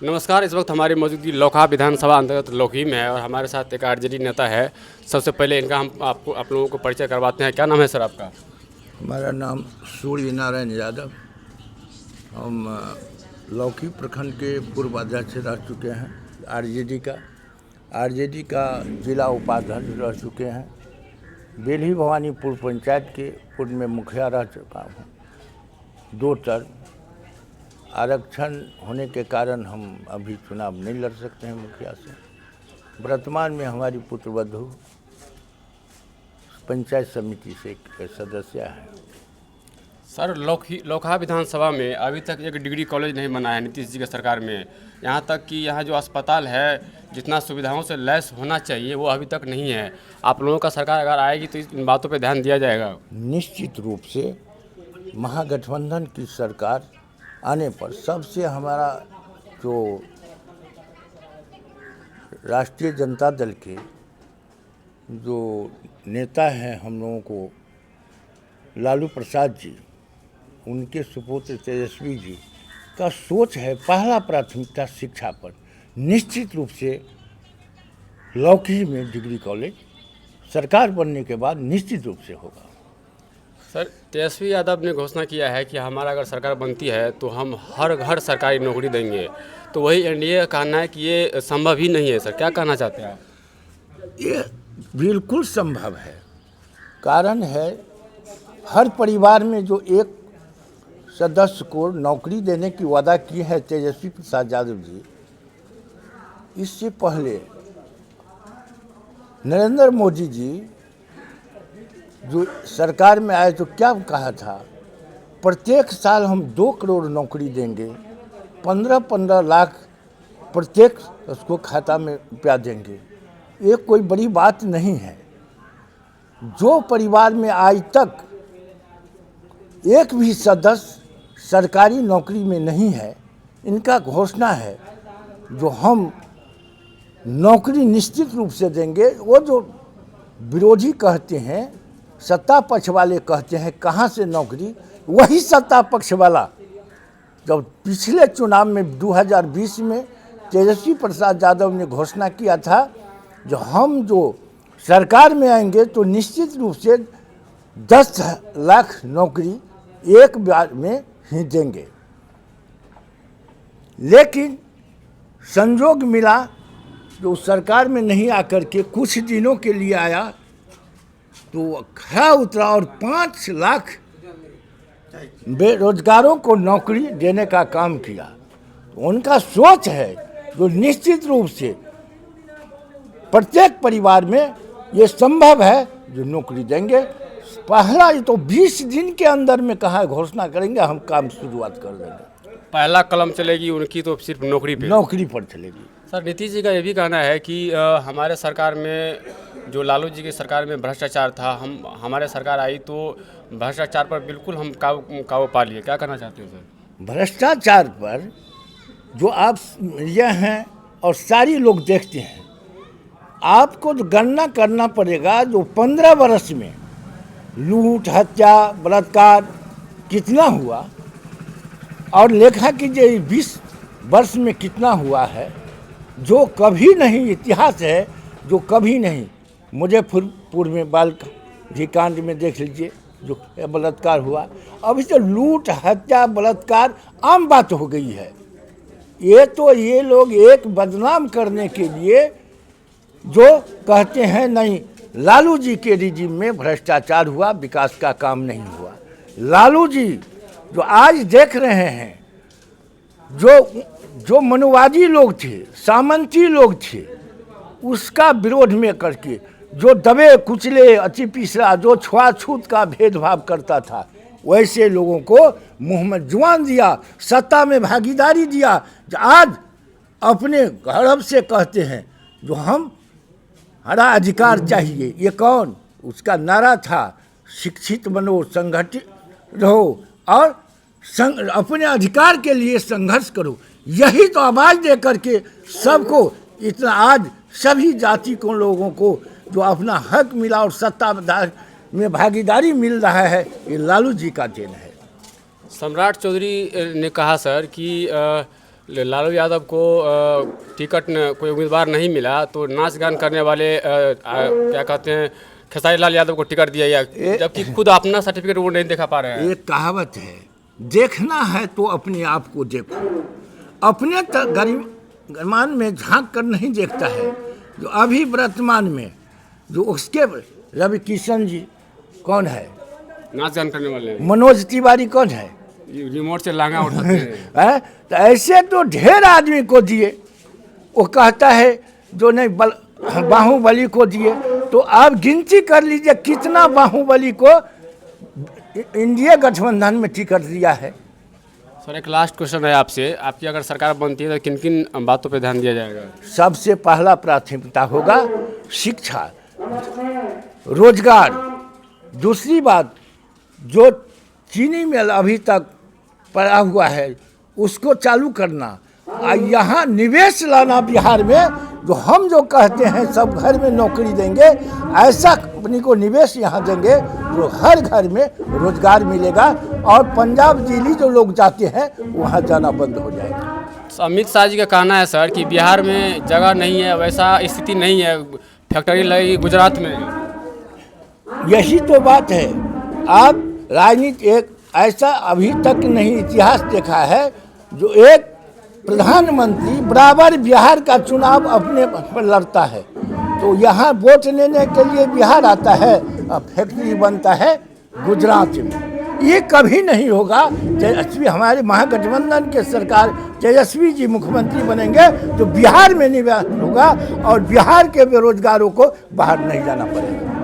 नमस्कार। इस वक्त हमारी मौजूदगी लोकहा विधानसभा अंतर्गत लोकही में है और हमारे साथ एक आरजेडी नेता है। सबसे पहले इनका हम आप लोगों को परिचय करवाते हैं। क्या नाम है सर आपका? हमारा नाम सूर्य नारायण यादव। हम लौकी प्रखंड के पूर्व अध्यक्ष रह चुके हैं आरजेडी का जिला उपाध्यक्ष रह चुके हैं। बेल्ही भवानीपुर पंचायत के पूर्व में मुखिया रह चुका हूँ। 2 टर्म आरक्षण होने के कारण हम अभी चुनाव नहीं लड़ सकते हैं मुखिया से। वर्तमान में हमारी पुत्रवधू पंचायत समिति से एक सदस्य है। सर, लोकहा विधानसभा में अभी तक एक डिग्री कॉलेज नहीं बना है नीतीश जी की सरकार में। यहाँ तक कि यहाँ जो अस्पताल है, जितना सुविधाओं से लैस होना चाहिए वो अभी तक नहीं है। आप लोगों का सरकार अगर आएगी तो इन बातों पे ध्यान दिया जाएगा? निश्चित रूप से महागठबंधन की सरकार आने पर सबसे हमारा जो राष्ट्रीय जनता दल के जो नेता हैं हम लोगों को लालू प्रसाद जी, उनके सुपुत्र तेजस्वी जी का सोच है पहला प्राथमिकता शिक्षा पर। निश्चित रूप से लौकी में डिग्री कॉलेज सरकार बनने के बाद निश्चित रूप से होगा। सर, तेजस्वी यादव ने घोषणा किया है कि हमारा अगर सरकार बनती है तो हम हर घर सरकारी नौकरी देंगे। तो वही एनडीए का कहना है कि ये संभव ही नहीं है। सर, क्या कहना चाहते हैं आप? ये बिल्कुल संभव है। कारण है हर परिवार में जो एक सदस्य को नौकरी देने की वादा की है तेजस्वी प्रसाद यादव जी। इससे पहले नरेंद्र मोदी जी जो सरकार में आए तो क्या कहा था, प्रत्येक साल हम 2 करोड़ नौकरी देंगे, 15-15 लाख प्रत्येक उसको खाता में रुपया देंगे। ये कोई बड़ी बात नहीं है। जो परिवार में आज तक एक भी सदस्य सरकारी नौकरी में नहीं है, इनका घोषणा है जो हम नौकरी निश्चित रूप से देंगे। वो जो विरोधी कहते हैं, सत्ता पक्ष वाले कहते हैं कहाँ से नौकरी, वही सत्ता पक्ष वाला जब पिछले चुनाव में 2020 में तेजस्वी प्रसाद यादव ने घोषणा किया था जो हम जो सरकार में आएंगे तो निश्चित रूप से 10 लाख नौकरी एक बार में ही देंगे। लेकिन संजोग मिला जो सरकार में नहीं आकर के कुछ दिनों के लिए आया तो खरा उतरा और 5 लाख बेरोजगारों को नौकरी देने का काम किया। तो उनका सोच है जो निश्चित रूप से प्रत्येक परिवार में ये संभव है जो नौकरी देंगे। पहला ये तो 20 दिन के अंदर में कहा घोषणा करेंगे, हम काम शुरुआत कर देंगे। पहला कलम चलेगी उनकी तो सिर्फ नौकरी पर चलेगी। सर, नीतीश जी का ये भी कहना है कि हमारे सरकार में जो लालू जी की सरकार में भ्रष्टाचार था, हमारे सरकार आई तो भ्रष्टाचार पर बिल्कुल हम काबू पा लिए। क्या कहना चाहते हो सर? भ्रष्टाचार पर जो आप ये हैं और सारी लोग देखते हैं, आपको तो गणना करना पड़ेगा जो 15 वर्ष में लूट, हत्या, बलात्कार कितना हुआ और लेखा कीजिए 20 वर्ष में कितना हुआ है, जो कभी नहीं, इतिहास है जो कभी नहीं। मुजफ्फरपुर में बाल कांड में देख लीजिए जो बलात्कार हुआ। अभी तो लूट, हत्या, बलात्कार आम बात हो गई है। ये लोग एक बदनाम करने के लिए जो कहते हैं नहीं, लालू जी के रिजीम में भ्रष्टाचार हुआ, विकास का काम नहीं हुआ। लालू जी जो आज देख रहे हैं, जो मनुवादी लोग थे, सामंती लोग थे, उसका विरोध में करके जो दबे कुचले अति पिछड़ा, जो छुआछूत का भेदभाव करता था, वैसे लोगों को मुंह में जुबान दिया, सत्ता में भागीदारी दिया। आज अपने गर्व से कहते हैं जो हम हरा अधिकार चाहिए। ये कौन? उसका नारा था शिक्षित बनो, संगठित रहो और अपने अधिकार के लिए संघर्ष करो। यही तो आवाज़ दे करके सबको इतना आज सभी जाति को लोगों को जो अपना हक मिला और सत्ता में भागीदारी मिल रहा है, ये लालू जी का देन है। सम्राट चौधरी ने कहा सर कि लालू यादव को टिकट कोई उम्मीदवार नहीं मिला तो नाच गान करने वाले क्या कहते हैं खेसारी लाल यादव को टिकट दिया गया, जबकि खुद अपना सर्टिफिकेट वो नहीं दिखा पा रहे हैं। एक कहावत है, देखना है तो अपने आप को देखो। अपने गरिमान में झांक कर नहीं देखता है। जो अभी वर्तमान में जो उसके रवि किशन जी कौन है, नाच गान करने वाले मनोज तिवारी कौन है, रिमोट से लांगा उठाते हैं। है? तो ऐसे तो ढेर आदमी को दिए। वो कहता है जो नहीं बाहुबली को दिए, तो आप गिनती कर लीजिए कितना बाहुबली को इंडिया गठबंधन में टिकट दिया है। सर एक लास्ट क्वेश्चन है आपसे, आपकी अगर सरकार बनती है तो किन किन बातों पे ध्यान दिया जाएगा? सबसे पहला प्राथमिकता होगा शिक्षा, रोजगार। दूसरी बात, जो चीनी मिल अभी तक पड़ा हुआ है उसको चालू करना। यहाँ निवेश लाना बिहार में, जो कहते हैं सब घर में नौकरी देंगे, ऐसा कंपनी को निवेश यहाँ देंगे जो हर घर में रोजगार मिलेगा और पंजाब दिल्ली जो लोग जाते हैं वहाँ जाना बंद हो जाएगा। अमित शाह जी का कहना है सर कि बिहार में जगह नहीं है, वैसा स्थिति नहीं है, फैक्ट्री लगी गुजरात में। यही तो बात है। आप राजनीति एक ऐसा अभी तक नहीं इतिहास देखा है जो एक प्रधानमंत्री बराबर बिहार का चुनाव अपने पर लड़ता है। तो यहाँ वोट लेने के लिए बिहार आता है और फैक्ट्री बनता है गुजरात में। ये कभी नहीं होगा। तेजस्वी हमारे महागठबंधन के सरकार तेजस्वी जी मुख्यमंत्री बनेंगे तो बिहार में निवेश होगा और बिहार के बेरोजगारों को बाहर नहीं जाना पड़ेगा।